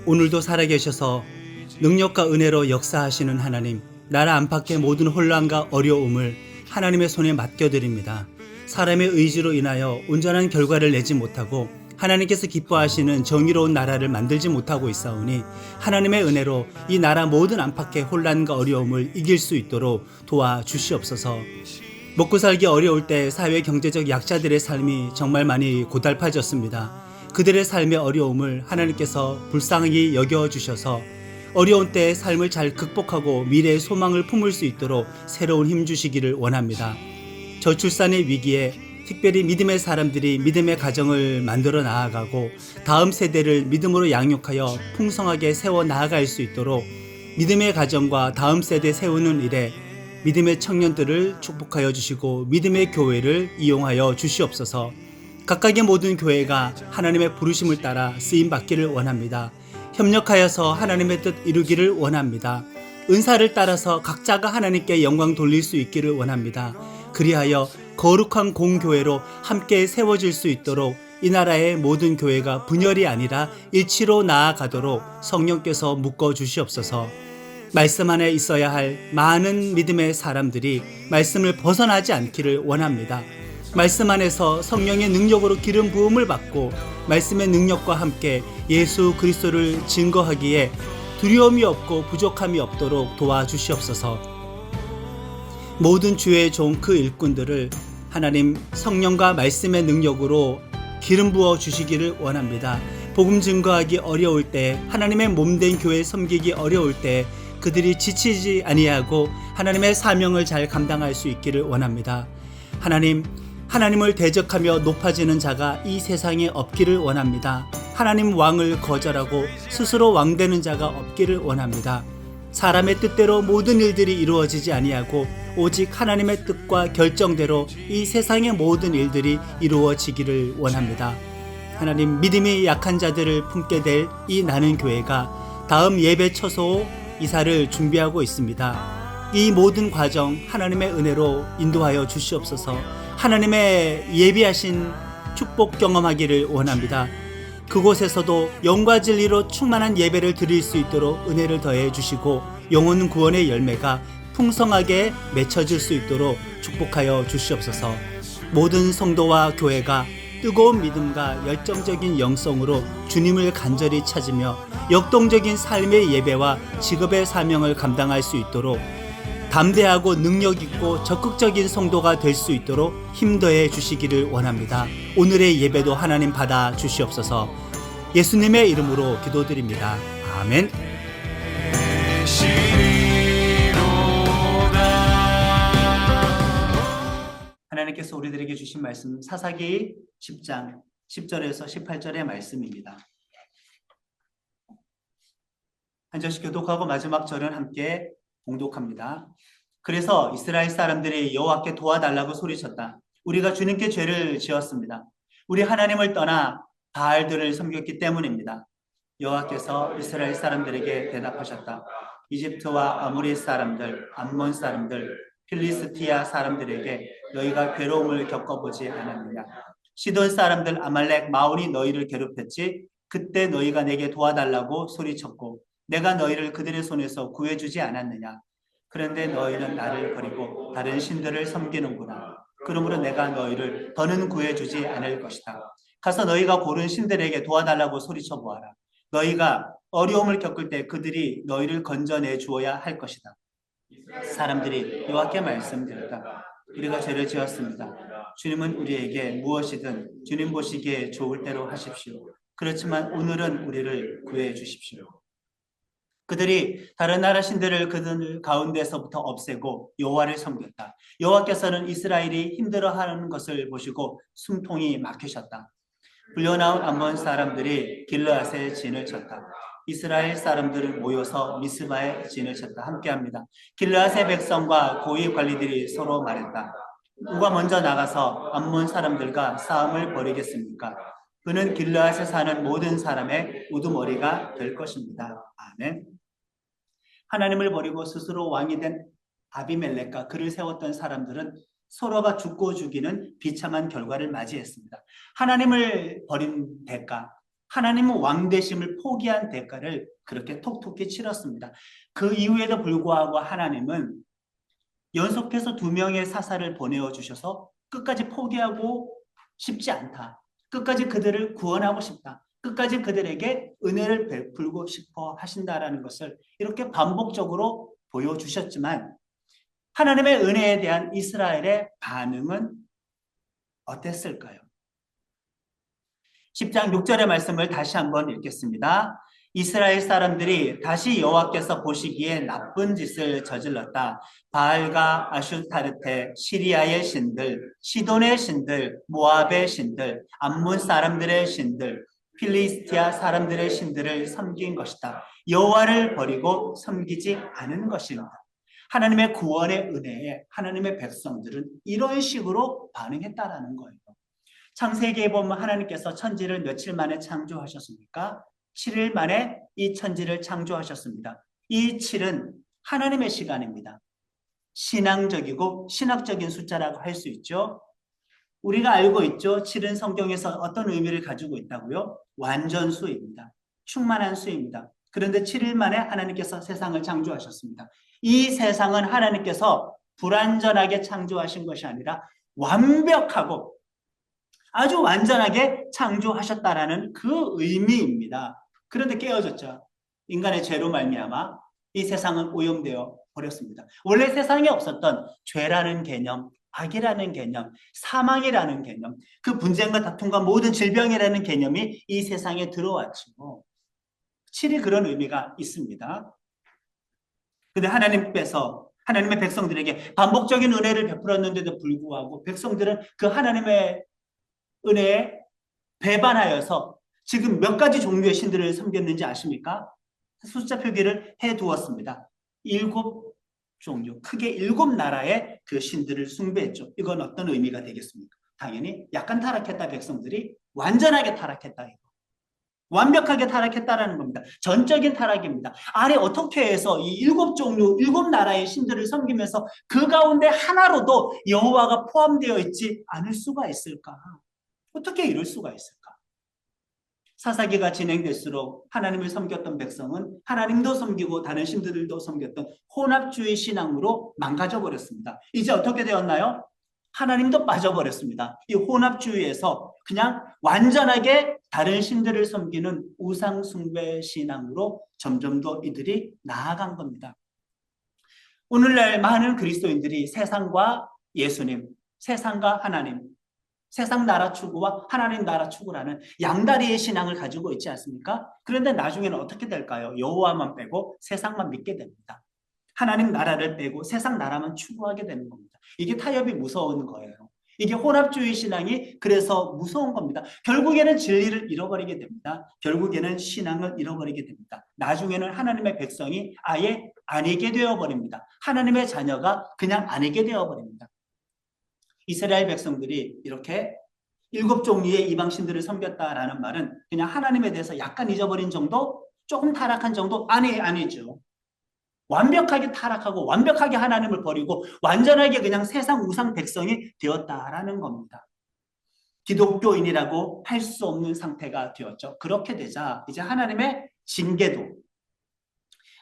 오늘도 살아계셔서 능력과 은혜로 역사하시는 하나님, 나라 안팎의 모든 혼란과 어려움을 하나님의 손에 맡겨드립니다. 사람의 의지로 인하여 온전한 결과를 내지 못하고 하나님께서 기뻐하시는 정의로운 나라를 만들지 못하고 있사오니 하나님의 은혜로 이 나라 모든 안팎의 혼란과 어려움을 이길 수 있도록 도와주시옵소서. 먹고 살기 어려울 때 사회 경제적 약자들의 삶이 정말 많이 고달파졌습니다. 그들의 삶의 어려움을 하나님께서 불쌍히 여겨주셔서 어려운 때의 삶을 잘 극복하고 미래의 소망을 품을 수 있도록 새로운 힘 주시기를 원합니다. 저출산의 위기에 특별히 믿음의 사람들이 믿음의 가정을 만들어 나아가고 다음 세대를 믿음으로 양육하여 풍성하게 세워 나아갈 수 있도록 믿음의 가정과 다음 세대 세우는 일에 믿음의 청년들을 축복하여 주시고 믿음의 교회를 이용하여 주시옵소서. 각각의 모든 교회가 하나님의 부르심을 따라 쓰임받기를 원합니다. 협력하여서 하나님의 뜻 이루기를 원합니다. 은사를 따라서 각자가 하나님께 영광 돌릴 수 있기를 원합니다. 그리하여 거룩한 공교회로 함께 세워질 수 있도록 이 나라의 모든 교회가 분열이 아니라 일치로 나아가도록 성령께서 묶어 주시옵소서. 말씀 안에 있어야 할 많은 믿음의 사람들이 말씀을 벗어나지 않기를 원합니다. 말씀 안에서 성령의 능력으로 기름 부음을 받고 말씀의 능력과 함께 예수 그리스도를 증거하기에 두려움이 없고 부족함이 없도록 도와주시옵소서. 모든 주의 종 그 일꾼들을 하나님 성령과 말씀의 능력으로 기름 부어 주시기를 원합니다. 복음 증거하기 어려울 때, 하나님의 몸된 교회 섬기기 어려울 때 그들이 지치지 아니하고 하나님의 사명을 잘 감당할 수 있기를 원합니다. 하나님을 대적하며 높아지는 자가 이 세상에 없기를 원합니다. 하나님 왕을 거절하고 스스로 왕되는 자가 없기를 원합니다. 사람의 뜻대로 모든 일들이 이루어지지 아니하고 오직 하나님의 뜻과 결정대로 이 세상의 모든 일들이 이루어지기를 원합니다. 하나님, 믿음이 약한 자들을 품게 될 이 나는 교회가 다음 예배 처소 이사를 준비하고 있습니다. 이 모든 과정 하나님의 은혜로 인도하여 주시옵소서. 하나님의 예비하신 축복 경험하기를 원합니다. 그곳에서도 영과 진리로 충만한 예배를 드릴 수 있도록 은혜를 더해 주시고 영혼 구원의 열매가 풍성하게 맺혀질 수 있도록 축복하여 주시옵소서. 모든 성도와 교회가 뜨거운 믿음과 열정적인 영성으로 주님을 간절히 찾으며 역동적인 삶의 예배와 직업의 사명을 감당할 수 있도록 담대하고 능력있고 적극적인 성도가 될 수 있도록 힘더해 주시기를 원합니다. 오늘의 예배도 하나님 받아 주시옵소서. 예수님의 이름으로 기도드립니다. 아멘. 하나님께서 우리들에게 주신 말씀 사사기 10장 10절에서 18절의 말씀입니다. 한 절씩 교독하고 마지막 절은 함께 봉독합니다. 그래서 이스라엘 사람들이 여호와께 도와달라고 소리쳤다. 우리가 주님께 죄를 지었습니다. 우리 하나님을 떠나 바알들을 섬겼기 때문입니다. 여호와께서 이스라엘 사람들에게 대답하셨다. 이집트와 아모리 사람들, 암몬 사람들, 필리스티아 사람들에게 너희가 괴로움을 겪어보지 않았느냐? 시돈 사람들 아말렉 마온이 너희를 괴롭혔지? 그때 너희가 내게 도와달라고 소리쳤고 내가 너희를 그들의 손에서 구해주지 않았느냐? 그런데 너희는 나를 버리고 다른 신들을 섬기는구나. 그러므로 내가 너희를 더는 구해주지 않을 것이다. 가서 너희가 고른 신들에게 도와달라고 소리쳐 보아라. 너희가 어려움을 겪을 때 그들이 너희를 건져내 주어야 할 것이다. 사람들이 여호와께 말씀드렸다. 우리가 죄를 지었습니다. 주님은 우리에게 무엇이든 주님 보시기에 좋을 대로 하십시오. 그렇지만 오늘은 우리를 구해 주십시오. 그들이 다른 나라 신들을 그들 가운데서부터 없애고 여호와를 섬겼다. 여호와께서는 이스라엘이 힘들어하는 것을 보시고 숨통이 막히셨다. 불려나온 암몬 사람들이 길르앗에 진을 쳤다. 이스라엘 사람들은 모여서 미스바에 진을 쳤다. 함께합니다. 길르앗의 백성과 고위 관리들이 서로 말했다. 누가 먼저 나가서 암몬 사람들과 싸움을 벌이겠습니까? 그는 길르앗에 사는 모든 사람의 우두머리가 될 것입니다. 아멘. 하나님을 버리고 스스로 왕이 된 아비멜렉과 그를 세웠던 사람들은 서로가 죽고 죽이는 비참한 결과를 맞이했습니다. 하나님을 버린 대가, 하나님은 왕되심을 포기한 대가를 그렇게 톡톡히 치렀습니다. 그 이후에도 불구하고 하나님은 연속해서 2명의 사사를 보내어 주셔서 끝까지 포기하고 싶지 않다. 끝까지 그들을 구원하고 싶다. 끝까지 그들에게 은혜를 베풀고 싶어 하신다라는 것을 이렇게 반복적으로 보여주셨지만 하나님의 은혜에 대한 이스라엘의 반응은 어땠을까요? 10장 6절의 말씀을 다시 한번 읽겠습니다. 이스라엘 사람들이 다시 여호와께서 보시기에 나쁜 짓을 저질렀다. 바알과 아슈타르테, 시리아의 신들, 시돈의 신들, 모압의 신들, 암몬 사람들의 신들, 필리스티아 사람들의 신들을 섬긴 것이다. 여호와를 버리고 섬기지 않은 것입니다. 하나님의 구원의 은혜에 하나님의 백성들은 이런 식으로 반응했다라는 거예요. 창세기에 보면 하나님께서 천지를 며칠 만에 창조하셨습니까? 7일 만에 이 천지를 창조하셨습니다. 이 7은 하나님의 시간입니다. 신앙적이고 신학적인 숫자라고 할 수 있죠. 우리가 알고 있죠. 7은 성경에서 어떤 의미를 가지고 있다고요? 완전수입니다. 충만한 수입니다. 그런데 7일 만에 하나님께서 세상을 창조하셨습니다. 이 세상은 하나님께서 불완전하게 창조하신 것이 아니라 완벽하고 아주 완전하게 창조하셨다라는 그 의미입니다. 그런데 깨어졌죠. 인간의 죄로 말미암아 이 세상은 오염되어 버렸습니다. 원래 세상에 없었던 죄라는 개념, 악이라는 개념, 사망이라는 개념, 그 분쟁과 다툼과 모든 질병이라는 개념이 이 세상에 들어왔죠. 확실히 그런 의미가 있습니다. 근데 하나님께서 하나님의 백성들에게 반복적인 은혜를 베풀었는데도 불구하고 백성들은 그 하나님의 은혜에 배반하여서 지금 몇 가지 종류의 신들을 섬겼는지 아십니까? 숫자 표기를 해두었습니다. 7종류, 크게 7나라의 그 신들을 숭배했죠. 이건 어떤 의미가 되겠습니까? 당연히 약간 타락했다 백성들이 완전하게 타락했다. 완벽하게 타락했다라는 겁니다. 전적인 타락입니다. 아니 어떻게 해서 이 7종류, 7나라의 신들을 섬기면서 그 가운데 하나로도 여호와가 포함되어 있지 않을 수가 있을까? 어떻게 이럴 수가 있을까? 사사기가 진행될수록 하나님을 섬겼던 백성은 하나님도 섬기고 다른 신들도 섬겼던 혼합주의 신앙으로 망가져버렸습니다. 이제 어떻게 되었나요? 하나님도 빠져버렸습니다. 이 혼합주의에서 그냥 완전하게 다른 신들을 섬기는 우상숭배 신앙으로 점점 더 이들이 나아간 겁니다. 오늘날 많은 그리스도인들이 세상과 예수님, 세상과 하나님, 세상 나라 추구와 하나님 나라 추구라는 양다리의 신앙을 가지고 있지 않습니까? 그런데 나중에는 어떻게 될까요? 여호와만 빼고 세상만 믿게 됩니다. 하나님 나라를 빼고 세상 나라만 추구하게 되는 겁니다. 이게 타협이 무서운 거예요. 이게 혼합주의 신앙이 그래서 무서운 겁니다. 결국에는 진리를 잃어버리게 됩니다. 결국에는 신앙을 잃어버리게 됩니다. 나중에는 하나님의 백성이 아예 아니게 되어버립니다. 하나님의 자녀가 그냥 아니게 되어버립니다. 이스라엘 백성들이 이렇게 7종류의 이방신들을 섬겼다라는 말은 그냥 하나님에 대해서 약간 잊어버린 정도? 조금 타락한 정도? 아니죠. 완벽하게 타락하고 완벽하게 하나님을 버리고 완전하게 그냥 세상 우상 백성이 되었다라는 겁니다. 기독교인이라고 할 수 없는 상태가 되었죠. 그렇게 되자 이제 하나님의 징계도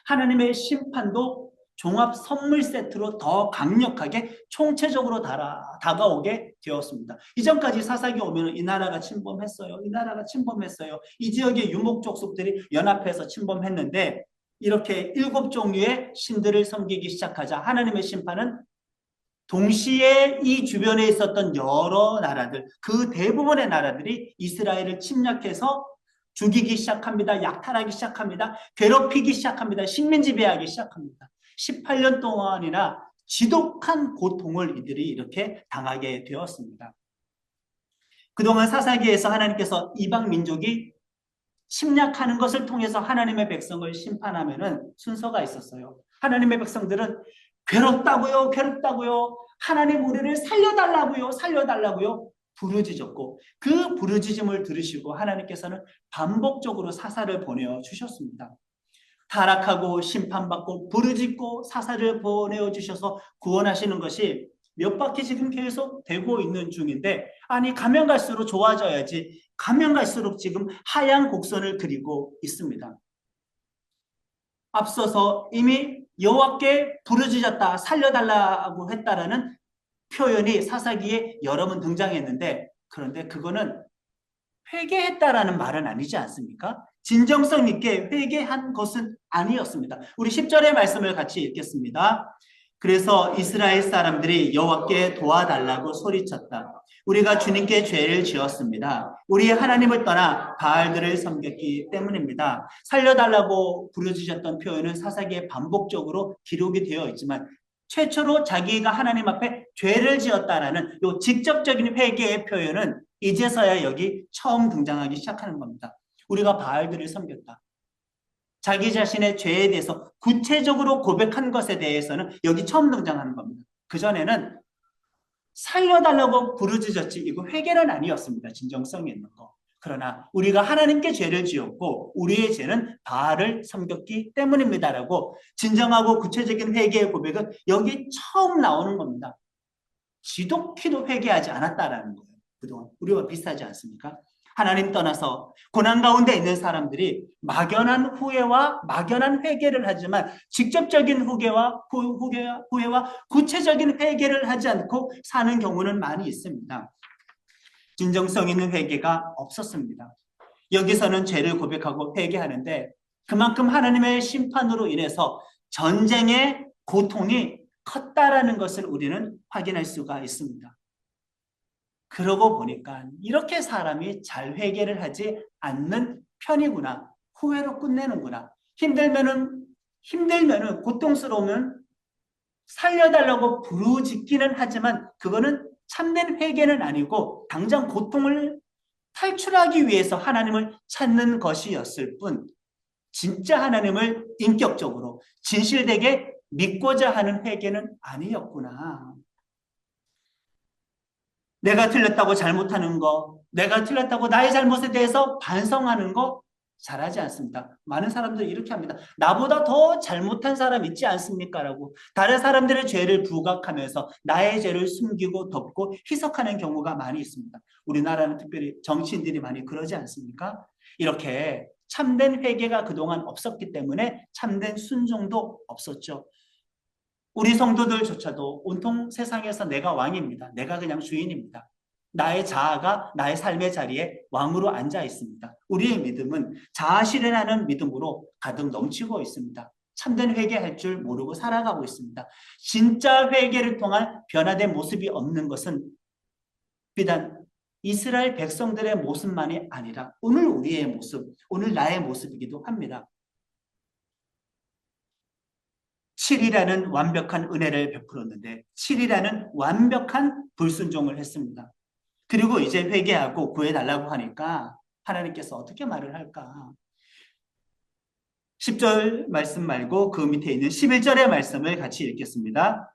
하나님의 심판도 종합 선물 세트로 더 강력하게 총체적으로 다가오게 되었습니다. 이전까지 사사기 오면 이 나라가 침범했어요. 이 나라가 침범했어요. 이 지역의 유목족속들이 연합해서 침범했는데 이렇게 7종류의 신들을 섬기기 시작하자 하나님의 심판은 동시에 이 주변에 있었던 여러 나라들, 그 대부분의 나라들이 이스라엘을 침략해서 죽이기 시작합니다. 약탈하기 시작합니다. 괴롭히기 시작합니다. 식민지배하기 시작합니다. 18년 동안이나 지독한 고통을 이들이 이렇게 당하게 되었습니다. 그동안 사사기에서 하나님께서 이방 민족이 침략하는 것을 통해서 하나님의 백성을 심판하면은 순서가 있었어요. 하나님의 백성들은 괴롭다고요, 괴롭다고요. 하나님 우리를 살려달라고요, 살려달라고요. 부르짖었고 그 부르짖음을 들으시고 하나님께서는 반복적으로 사사를 보내어 주셨습니다. 타락하고 심판받고 부르짖고 사사를 보내어 주셔서 구원하시는 것이 몇 바퀴 지금 계속 되고 있는 중인데, 아니 가면 갈수록 좋아져야지, 가면 갈수록 지금 하얀 곡선을 그리고 있습니다. 앞서서 이미 여호와께 부르짖었다, 살려달라고 했다라는 표현이 사사기에 여러 번 등장했는데, 그런데 그거는 회개했다라는 말은 아니지 않습니까? 진정성 있게 회개한 것은 아니었습니다. 우리 10절의 말씀을 같이 읽겠습니다. 그래서 이스라엘 사람들이 여호와께 도와달라고 소리쳤다. 우리가 주님께 죄를 지었습니다. 우리의 하나님을 떠나 바알들을 섬겼기 때문입니다. 살려달라고 부르짖었던 표현은 사사기에 반복적으로 기록이 되어 있지만, 최초로 자기가 하나님 앞에 죄를 지었다라는 이 직접적인 회개의 표현은 이제서야 여기 처음 등장하기 시작하는 겁니다. 우리가 바알들을 섬겼다. 자기 자신의 죄에 대해서 구체적으로 고백한 것에 대해서는 여기 처음 등장하는 겁니다. 그전에는 살려달라고 부르짖었지, 이거 회개는 아니었습니다. 진정성이 있는 거. 그러나 우리가 하나님께 죄를 지었고 우리의 죄는 바알을 섬겼기 때문입니다라고 진정하고 구체적인 회개의 고백은 여기 처음 나오는 겁니다. 지독히도 회개하지 않았다라는 거예요. 그동안 우리와 비슷하지 않습니까? 하나님 떠나서 고난 가운데 있는 사람들이 막연한 후회와 막연한 회개를 하지만 직접적인 후회와 구체적인 회개를 하지 않고 사는 경우는 많이 있습니다. 진정성 있는 회개가 없었습니다. 여기서는 죄를 고백하고 회개하는데 그만큼 하나님의 심판으로 인해서 전쟁의 고통이 컸다라는 것을 우리는 확인할 수가 있습니다. 그러고 보니까 이렇게 사람이 잘 회개를 하지 않는 편이구나. 후회로 끝내는구나. 힘들면은 고통스러우면 살려달라고 부르짖기는 하지만 그거는 참된 회개는 아니고 당장 고통을 탈출하기 위해서 하나님을 찾는 것이었을 뿐, 진짜 하나님을 인격적으로 진실되게 믿고자 하는 회개는 아니었구나. 내가 틀렸다고 잘못하는 거, 내가 틀렸다고 나의 잘못에 대해서 반성하는 거 잘하지 않습니다. 많은 사람들이 이렇게 합니다. 나보다 더 잘못한 사람 있지 않습니까? 라고 다른 사람들의 죄를 부각하면서 나의 죄를 숨기고 덮고 희석하는 경우가 많이 있습니다. 우리나라는 특별히 정치인들이 많이 그러지 않습니까? 이렇게 참된 회개가 그동안 없었기 때문에 참된 순종도 없었죠. 우리 성도들조차도 온통 세상에서 내가 왕입니다. 내가 그냥 주인입니다. 나의 자아가 나의 삶의 자리에 왕으로 앉아 있습니다. 우리의 믿음은 자아 실현하는 믿음으로 가득 넘치고 있습니다. 참된 회개할 줄 모르고 살아가고 있습니다. 진짜 회개를 통한 변화된 모습이 없는 것은 비단 이스라엘 백성들의 모습만이 아니라 오늘 우리의 모습, 오늘 나의 모습이기도 합니다. 7이라는 완벽한 은혜를 베풀었는데 7이라는 완벽한 불순종을 했습니다. 그리고 이제 회개하고 구해달라고 하니까 하나님께서 어떻게 말을 할까? 10절 말씀 말고 그 밑에 있는 11절의 말씀을 같이 읽겠습니다.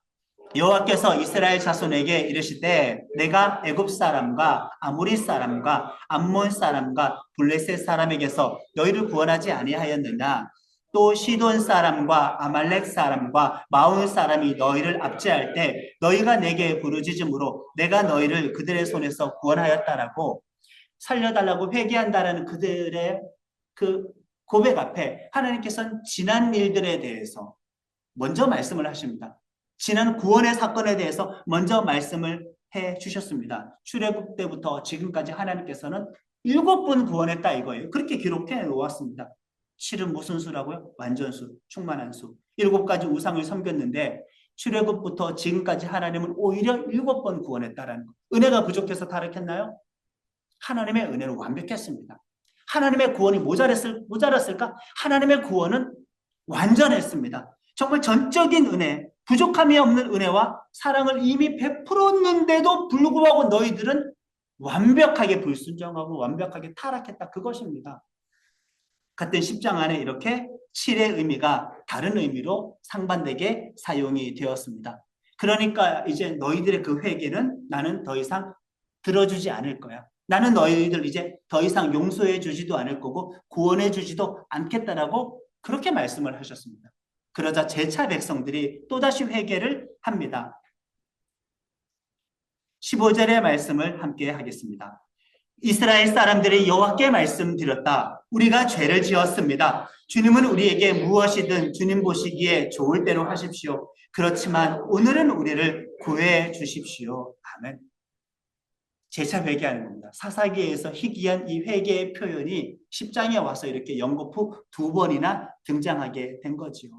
여호와께서 이스라엘 자손에게 이르시되 내가 애굽 사람과 아모리 사람과 암몬 사람과 블레셋 사람에게서 너희를 구원하지 아니하였느냐? 또 시돈 사람과 아말렉 사람과 마온 사람이 너희를 압제할 때 너희가 내게 부르짖음으로 내가 너희를 그들의 손에서 구원하였다라고 살려달라고 회개한다라는 그들의 그 고백 앞에 하나님께서는 지난 일들에 대해서 먼저 말씀을 하십니다. 지난 구원의 사건에 대해서 먼저 말씀을 해 주셨습니다. 출애굽 때부터 지금까지 하나님께서는 7번 구원했다 이거예요. 그렇게 기록해 놓았습니다. 7은 무슨 수라고요? 완전수, 충만한 수. 7가지 우상을 섬겼는데 출애굽부터 지금까지 하나님은 오히려 7번 구원했다라는 것. 은혜가 부족해서 타락했나요? 하나님의 은혜는 완벽했습니다. 하나님의 구원이 모자랐을까? 하나님의 구원은 완전했습니다. 정말 전적인 은혜, 부족함이 없는 은혜와 사랑을 이미 베풀었는데도 불구하고 너희들은 완벽하게 불순종하고 완벽하게 타락했다. 그것입니다. 같은 10장 안에 이렇게 7의 의미가 다른 의미로 상반되게 사용이 되었습니다. 그러니까 이제 너희들의 그 회개는 나는 더 이상 들어주지 않을 거야. 나는 너희들 이제 더 이상 용서해 주지도 않을 거고 구원해 주지도 않겠다라고 그렇게 말씀을 하셨습니다. 그러자 제차 백성들이 또다시 회개를 합니다. 15절의 말씀을 함께 하겠습니다. 이스라엘 사람들이 여호와께 말씀드렸다. 우리가 죄를 지었습니다. 주님은 우리에게 무엇이든 주님 보시기에 좋을 대로 하십시오. 그렇지만 오늘은 우리를 구해 주십시오. 아멘. 재차 회개하는 겁니다. 사사기에서 희귀한 이 회개의 표현이 10장에 와서 이렇게 연거푸 2번이나 등장하게 된 거지요.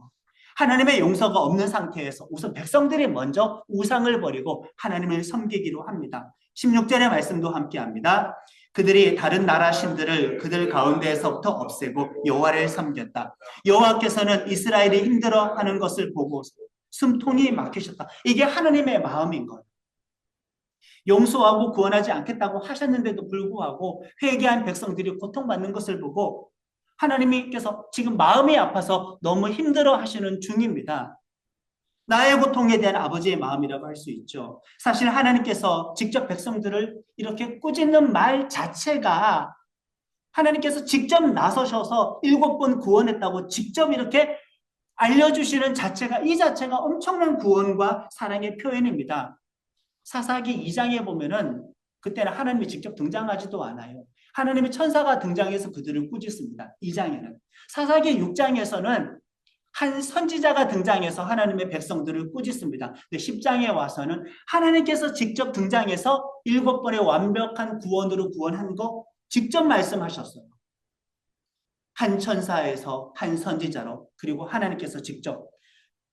하나님의 용서가 없는 상태에서 우선 백성들이 먼저 우상을 버리고 하나님을 섬기기로 합니다. 16절의 말씀도 함께 합니다. 그들이 다른 나라 신들을 그들 가운데에서부터 없애고 여호와를 섬겼다. 여호와께서는 이스라엘이 힘들어하는 것을 보고 숨통이 막히셨다. 이게 하나님의 마음인 거예요. 용서하고 구원하지 않겠다고 하셨는데도 불구하고 회개한 백성들이 고통받는 것을 보고 하나님께서 지금 마음이 아파서 너무 힘들어 하시는 중입니다. 나의 고통에 대한 아버지의 마음이라고 할 수 있죠. 사실 하나님께서 직접 백성들을 이렇게 꾸짖는 말 자체가 하나님께서 직접 나서셔서 7번 구원했다고 직접 이렇게 알려주시는 자체가 이 자체가 엄청난 구원과 사랑의 표현입니다. 사사기 2장에 보면은 그때는 하나님이 직접 등장하지도 않아요. 하나님의 천사가 등장해서 그들을 꾸짖습니다. 2장에는. 사사기 6장에서는 한 선지자가 등장해서 하나님의 백성들을 꾸짖습니다. 근데 10장에 와서는 하나님께서 직접 등장해서 7번의 완벽한 구원으로 구원한 거 직접 말씀하셨어요. 한 천사에서 한 선지자로, 그리고 하나님께서 직접.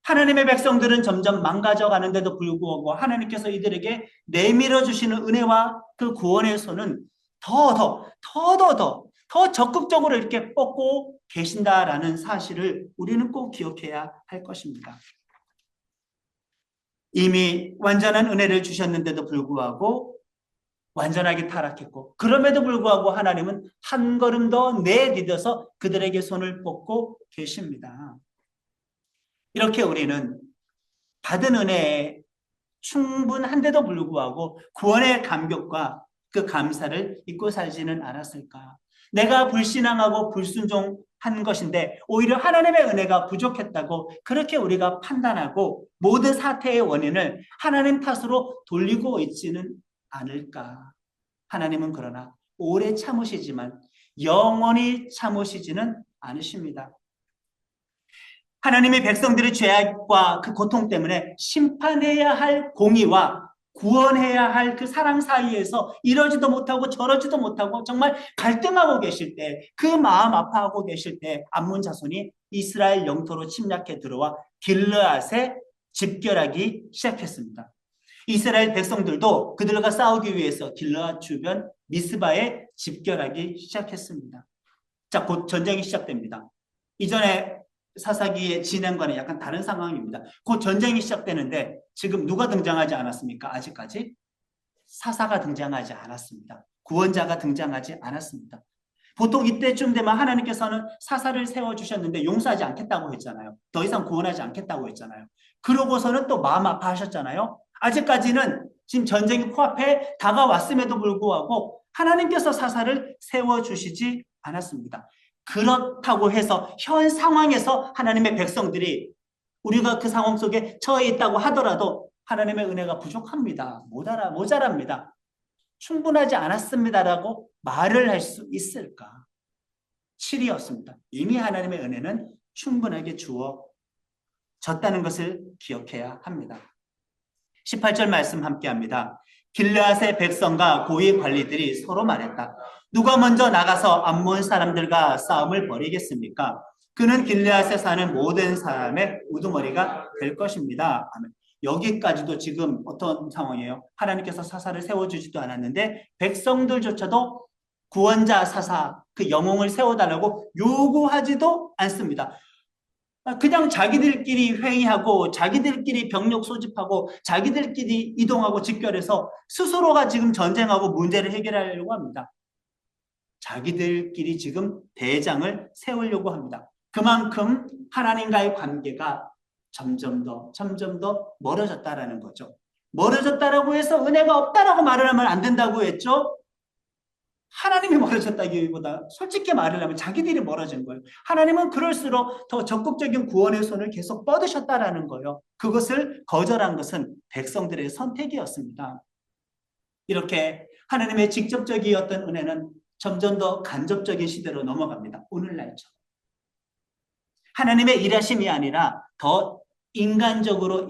하나님의 백성들은 점점 망가져 가는데도 불구하고 하나님께서 이들에게 내밀어 주시는 은혜와 그 구원의 손은 더 적극적으로 이렇게 뻗고 계신다라는 사실을 우리는 꼭 기억해야 할 것입니다. 이미 완전한 은혜를 주셨는데도 불구하고 완전하게 타락했고, 그럼에도 불구하고 하나님은 한 걸음 더 내디뎌서 그들에게 손을 뻗고 계십니다. 이렇게 우리는 받은 은혜에 충분한데도 불구하고 구원의 감격과 그 감사를 잊고 살지는 않았을까? 내가 불신앙하고 불순종한 것인데 오히려 하나님의 은혜가 부족했다고 그렇게 우리가 판단하고 모든 사태의 원인을 하나님 탓으로 돌리고 있지는 않을까? 하나님은 그러나 오래 참으시지만 영원히 참으시지는 않으십니다. 하나님의 백성들의 죄악과 그 고통 때문에 심판해야 할 공의와 구원해야 할 그 사랑 사이에서 이러지도 못하고 저러지도 못하고 정말 갈등하고 계실 때, 그 마음 아파하고 계실 때 암몬 자손이 이스라엘 영토로 침략해 들어와 길르앗에 집결하기 시작했습니다. 이스라엘 백성들도 그들과 싸우기 위해서 길르앗 주변 미스바에 집결하기 시작했습니다. 자, 곧 전쟁이 시작됩니다. 이전에 사사기의 진행과는 약간 다른 상황입니다. 곧 전쟁이 시작되는데 지금 누가 등장하지 않았습니까? 아직까지 사사가 등장하지 않았습니다. 구원자가 등장하지 않았습니다. 보통 이때쯤 되면 하나님께서는 사사를 세워주셨는데 용서하지 않겠다고 했잖아요. 더 이상 구원하지 않겠다고 했잖아요. 그러고서는 또 마음 아파하셨잖아요. 아직까지는 지금 전쟁이 코앞에 다가왔음에도 불구하고 하나님께서 사사를 세워주시지 않았습니다. 그렇다고 해서 현 상황에서 하나님의 백성들이 우리가 그 상황 속에 처해 있다고 하더라도 하나님의 은혜가 부족합니다. 모자랍니다. 충분하지 않았습니다라고 말을 할 수 있을까? 실이었습니다. 이미 하나님의 은혜는 충분하게 주어졌다는 것을 기억해야 합니다. 18절 말씀 함께 합니다. 길르앗의 백성과 고위 관리들이 서로 말했다. 누가 먼저 나가서 암몬 사람들과 싸움을 벌이겠습니까? 그는 길르앗에 사는 모든 사람의 우두머리가 될 것입니다. 아멘. 여기까지도 지금 어떤 상황이에요? 하나님께서 사사를 세워주지도 않았는데 백성들조차도 구원자 사사, 그 영웅을 세워달라고 요구하지도 않습니다. 그냥 자기들끼리 회의하고 자기들끼리 병력 소집하고 자기들끼리 이동하고 집결해서 스스로가 지금 전쟁하고 문제를 해결하려고 합니다. 자기들끼리 지금 대장을 세우려고 합니다. 그만큼 하나님과의 관계가 점점 더 멀어졌다라는 거죠. 멀어졌다라고 해서 은혜가 없다라고 말을 하면 안 된다고 했죠. 하나님이 멀어졌다기보다 솔직히 말을 하면 자기들이 멀어진 거예요. 하나님은 그럴수록 더 적극적인 구원의 손을 계속 뻗으셨다라는 거예요. 그것을 거절한 것은 백성들의 선택이었습니다. 이렇게 하나님의 직접적이었던 은혜는 점점 더 간접적인 시대로 넘어갑니다. 오늘날처럼. 하나님의 일하심이 아니라 더 인간적으로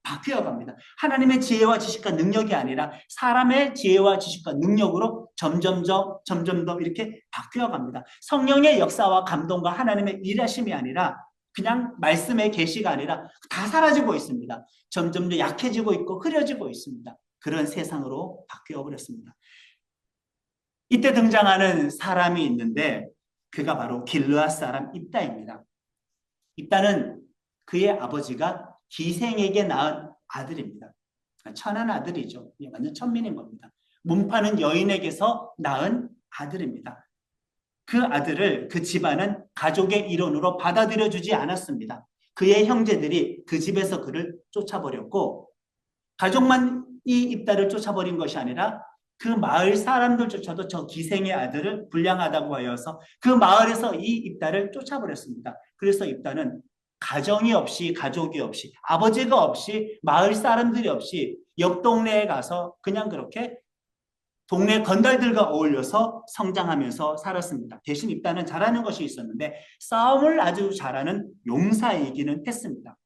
바뀌어 갑니다. 하나님의 지혜와 지식과 능력이 아니라 사람의 지혜와 지식과 능력으로 점점 더 이렇게 바뀌어 갑니다. 성령의 역사와 감동과 하나님의 일하심이 아니라 그냥 말씀의 계시가 아니라 다 사라지고 있습니다. 점점 더 약해지고 있고 흐려지고 있습니다. 그런 세상으로 바뀌어 버렸습니다. 이때 등장하는 사람이 있는데 그가 바로 길르앗 사람 입다입니다. 입다는 그의 아버지가 기생에게 낳은 아들입니다. 천한 아들이죠. 완전 천민인 겁니다. 몸파는 여인에게서 낳은 아들입니다. 그 아들을 그 집안은 가족의 일원으로 받아들여주지 않았습니다. 그의 형제들이 그 집에서 그를 쫓아버렸고 가족만 이 입다를 쫓아버린 것이 아니라 그 마을 사람들조차도 저 기생의 아들을 불량하다고 하여서 그 마을에서 이 입다를 쫓아버렸습니다. 그래서 입다는 가정이 없이 가족이 없이 아버지가 없이 마을 사람들이 없이 옆 동네에 가서 그냥 그렇게 동네 건달들과 어울려서 성장하면서 살았습니다. 대신 입다는 잘하는 것이 있었는데 싸움을 아주 잘하는 용사이기는 했습니다.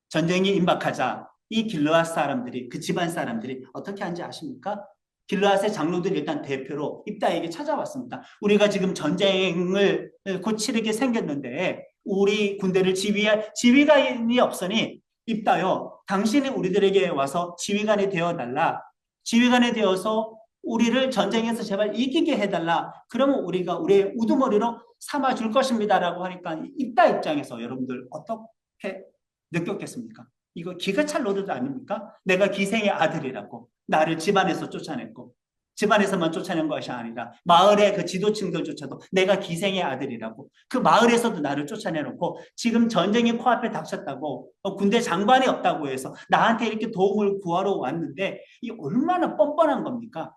전쟁이 임박하자 이 길르앗 사람들이 그 집안 사람들이 어떻게 하는지 아십니까? 길르앗의 장로들이 일단 대표로 입다에게 찾아왔습니다. 우리가 지금 전쟁을 곧 치르게 생겼는데 우리 군대를 지휘할 지휘관이 없으니 입다요, 당신이 우리들에게 와서 지휘관이 되어달라. 지휘관이 되어서 우리를 전쟁에서 제발 이기게 해달라. 그러면 우리가 우리의 우두머리로 삼아줄 것입니다라고 하니까 입다 입장에서 여러분들 어떻게 느꼈겠습니까? 이거 기가 찰 노릇 아닙니까? 내가 기생의 아들이라고 나를 집안에서 쫓아냈고 집안에서만 쫓아낸 것이 아니라 마을의 그 지도층들조차도 내가 기생의 아들이라고 그 마을에서도 나를 쫓아내놓고 지금 전쟁이 코앞에 닥쳤다고 군대 장관이 없다고 해서 나한테 이렇게 도움을 구하러 왔는데 이 얼마나 뻔뻔한 겁니까?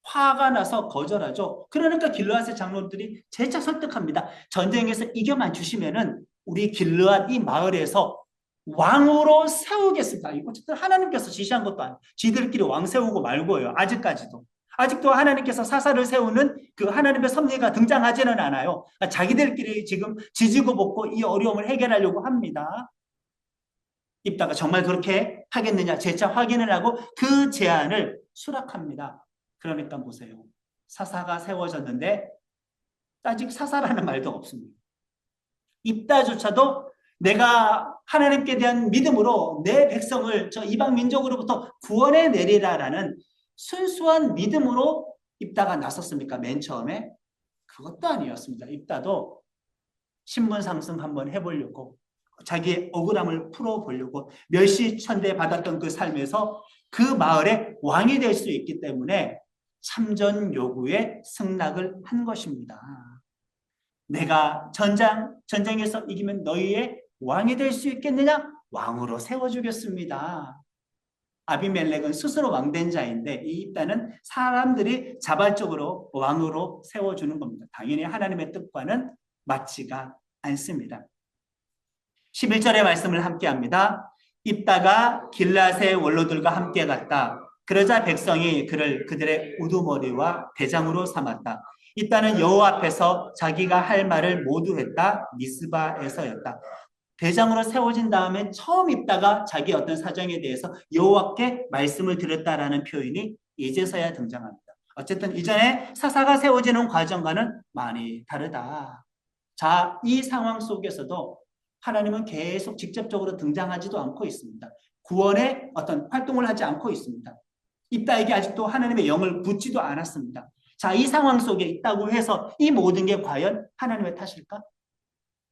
화가 나서 거절하죠. 그러니까 길르앗의 장로들이 재차 설득합니다. 전쟁에서 이겨만 주시면은 우리 길르앗 이 마을에서 왕으로 세우겠습니다. 이거 어쨌든 하나님께서 지시한 것도 아니에요. 지들끼리 왕 세우고 말고요. 아직까지도. 아직도 하나님께서 사사를 세우는 그 하나님의 섭리가 등장하지는 않아요. 자기들끼리 지금 지지고 볶고 이 어려움을 해결하려고 합니다. 입다가 정말 그렇게 하겠느냐 재차 확인을 하고 그 제안을 수락합니다. 그러니까 보세요. 사사가 세워졌는데 아직 사사라는 말도 없습니다. 입다조차도 내가 하나님께 대한 믿음으로 내 백성을 저 이방 민족으로부터 구원해 내리라라는 순수한 믿음으로 입다가 나섰습니까? 맨 처음에? 그것도 아니었습니다. 입다도 신분 상승 한번 해보려고 자기의 억울함을 풀어보려고 멸시천대 받았던 그 삶에서 그 마을의 왕이 될 수 있기 때문에 참전 요구에 승낙을 한 것입니다. 내가 전쟁에서 이기면 너희의 왕이 될 수 있겠느냐? 왕으로 세워주겠습니다. 아비멜렉은 스스로 왕된 자인데 이 입다는 사람들이 자발적으로 왕으로 세워주는 겁니다. 당연히 하나님의 뜻과는 맞지가 않습니다. 11절의 말씀을 함께 합니다. 입다가 길르앗의 원로들과 함께 갔다. 그러자 백성이 그를 그들의 우두머리와 대장으로 삼았다. 입다는 여호와 앞에서 자기가 할 말을 모두 했다. 미스바에서였다. 대장으로 세워진 다음에 처음 입다가 자기 어떤 사정에 대해서 여호와께 말씀을 드렸다라는 표현이 이제서야 등장합니다. 어쨌든 이전에 사사가 세워지는 과정과는 많이 다르다. 자, 이 상황 속에서도 하나님은 계속 직접적으로 등장하지도 않고 있습니다. 구원의 어떤 활동을 하지 않고 있습니다. 입다에게 아직도 하나님의 영을 붓지도 않았습니다. 자, 이 상황 속에 있다고 해서 이 모든 게 과연 하나님의 탓일까?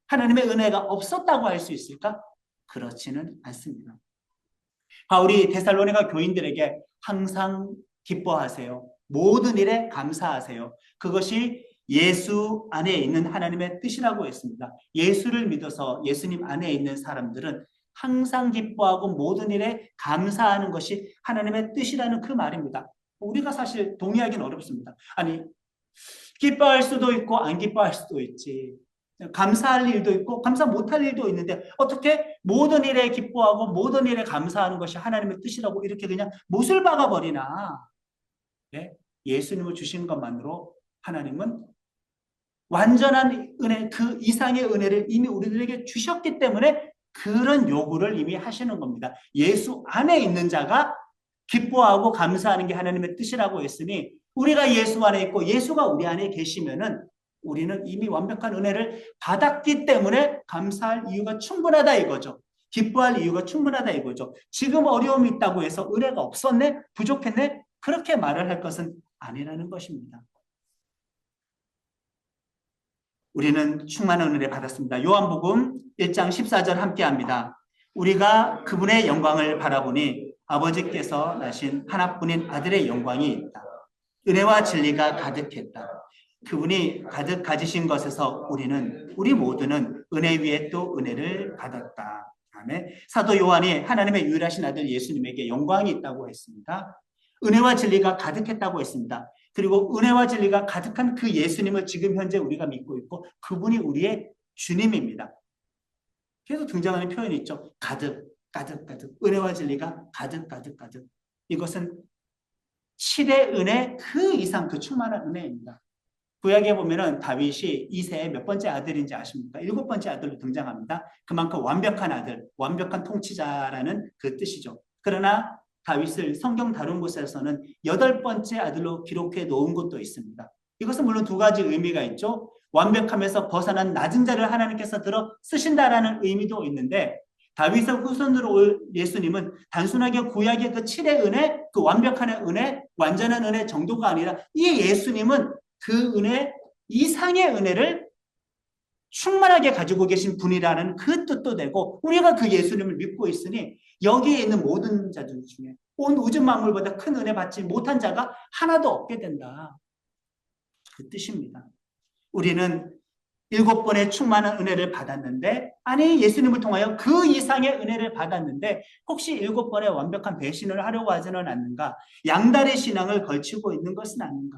하나님의 은혜가 없었다고 할 수 있을까? 그렇지는 않습니다. 바울이 데살로니가 교인들에게 항상 기뻐하세요. 모든 일에 감사하세요. 그것이 예수 안에 있는 하나님의 뜻이라고 했습니다. 예수를 믿어서 예수님 안에 있는 사람들은 항상 기뻐하고 모든 일에 감사하는 것이 하나님의 뜻이라는 그 말입니다. 우리가 사실 동의하기는 어렵습니다. 아니, 기뻐할 수도 있고 안 기뻐할 수도 있지. 감사할 일도 있고 감사 못할 일도 있는데 어떻게 모든 일에 기뻐하고 모든 일에 감사하는 것이 하나님의 뜻이라고 이렇게 그냥 못을 박아버리나. 네? 예수님을 주신 것만으로 하나님은 완전한 은혜, 그 이상의 은혜를 이미 우리들에게 주셨기 때문에 그런 요구를 이미 하시는 겁니다. 예수 안에 있는 자가 기뻐하고 감사하는 게 하나님의 뜻이라고 했으니 우리가 예수 안에 있고 예수가 우리 안에 계시면은 우리는 이미 완벽한 은혜를 받았기 때문에 감사할 이유가 충분하다 이거죠. 기뻐할 이유가 충분하다 이거죠. 지금 어려움이 있다고 해서 은혜가 없었네? 부족했네? 그렇게 말을 할 것은 아니라는 것입니다. 우리는 충만한 은혜 받았습니다. 요한복음 1장 14절 함께합니다. 우리가 그분의 영광을 바라보니 아버지께서 나신 하나뿐인 아들의 영광이 있다. 은혜와 진리가 가득했다. 그분이 가득 가지신 것에서 우리 모두는 은혜 위에 또 은혜를 받았다. 아멘. 사도 요한이 하나님의 유일하신 아들 예수님에게 영광이 있다고 했습니다. 은혜와 진리가 가득했다고 했습니다. 그리고 은혜와 진리가 가득한 그 예수님을 지금 현재 우리가 믿고 있고 그분이 우리의 주님입니다. 계속 등장하는 표현이 있죠. 가득, 가득, 가득. 은혜와 진리가 가득, 가득, 가득. 이것은 실의 은혜 그 이상 그 충만한 은혜입니다. 구약에 보면은 다윗이 이새의 몇 번째 아들인지 아십니까? 7번째 아들로 등장합니다. 그만큼 완벽한 아들, 완벽한 통치자라는 그 뜻이죠. 그러나 다윗을 성경 다른 곳에서는 8번째 아들로 기록해 놓은 것도 있습니다. 이것은 물론 두 가지 의미가 있죠. 완벽함에서 벗어난 낮은 자를 하나님께서 들어 쓰신다라는 의미도 있는데 다윗의 후손으로 올 예수님은 단순하게 구약의 그 7의 은혜, 그 완벽한 은혜, 완전한 은혜 정도가 아니라 이 예수님은 그 은혜 이상의 은혜를 충만하게 가지고 계신 분이라는 그 뜻도 되고 우리가 그 예수님을 믿고 있으니 여기에 있는 모든 자들 중에 온 우주 만물보다 큰 은혜 받지 못한 자가 하나도 없게 된다. 그 뜻입니다. 우리는 7번의 충만한 은혜를 받았는데 아니 예수님을 통하여 그 이상의 은혜를 받았는데 혹시 7번의 완벽한 배신을 하려고 하지는 않는가? 양다리 신앙을 걸치고 있는 것은 아닌가?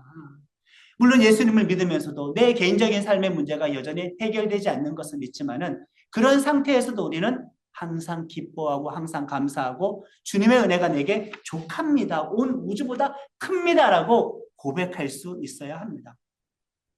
물론 예수님을 믿으면서도 내 개인적인 삶의 문제가 여전히 해결되지 않는 것은 있지만은 그런 상태에서도 우리는 항상 기뻐하고 항상 감사하고 주님의 은혜가 내게 족합니다. 온 우주보다 큽니다라고 고백할 수 있어야 합니다.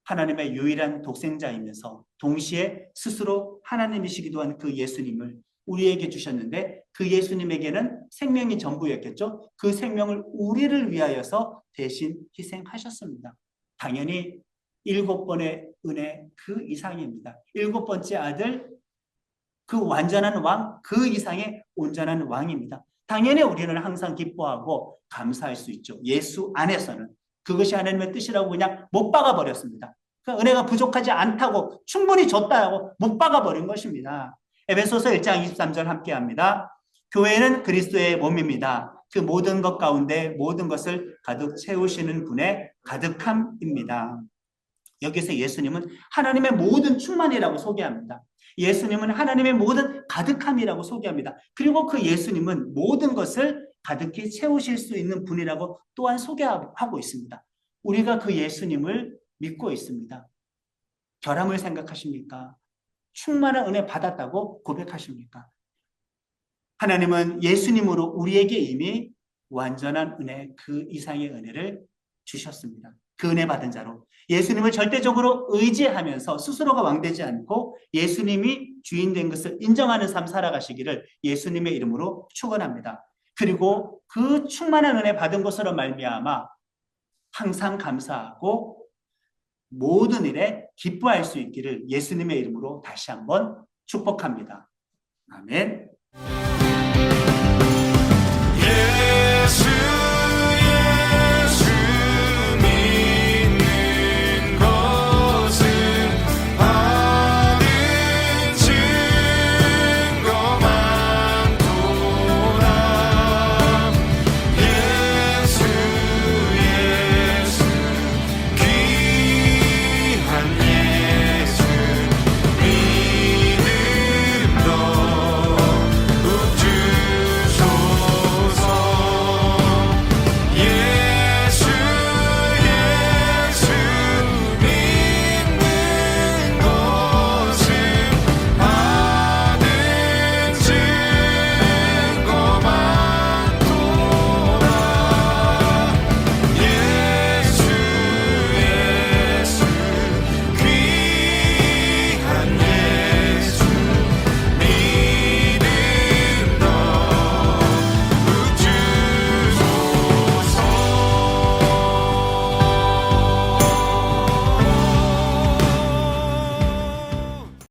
하나님의 유일한 독생자이면서 동시에 스스로 하나님이시기도 한 그 예수님을 우리에게 주셨는데 그 예수님에게는 생명이 전부였겠죠. 그 생명을 우리를 위하여서 대신 희생하셨습니다. 당연히 7번의 은혜 그 이상입니다. 7번째 아들 그 완전한 왕 그 이상의 온전한 왕입니다. 당연히 우리는 항상 기뻐하고 감사할 수 있죠. 예수 안에서는. 그것이 하나님의 뜻이라고 그냥 못 박아버렸습니다. 그러니까 은혜가 부족하지 않다고 충분히 줬다고 못 박아버린 것입니다. 에베소서 1장 23절 함께합니다. 교회는 그리스도의 몸입니다. 그 모든 것 가운데 모든 것을 가득 채우시는 분의 가득함입니다. 여기서 예수님은 하나님의 모든 충만이라고 소개합니다. 예수님은 하나님의 모든 가득함이라고 소개합니다. 그리고 그 예수님은 모든 것을 가득히 채우실 수 있는 분이라고 또한 소개하고 있습니다. 우리가 그 예수님을 믿고 있습니다. 결함을 생각하십니까? 충만한 은혜 받았다고 고백하십니까? 하나님은 예수님으로 우리에게 이미 완전한 은혜 그 이상의 은혜를 주셨습니다. 그 은혜 받은 자로 예수님을 절대적으로 의지하면서 스스로가 왕되지 않고 예수님이 주인 된 것을 인정하는 삶 살아가시기를 예수님의 이름으로 축원합니다. 그리고 그 충만한 은혜 받은 것으로 말미암아 항상 감사하고 모든 일에 기뻐할 수 있기를 예수님의 이름으로 다시 한번 축복합니다. 아멘.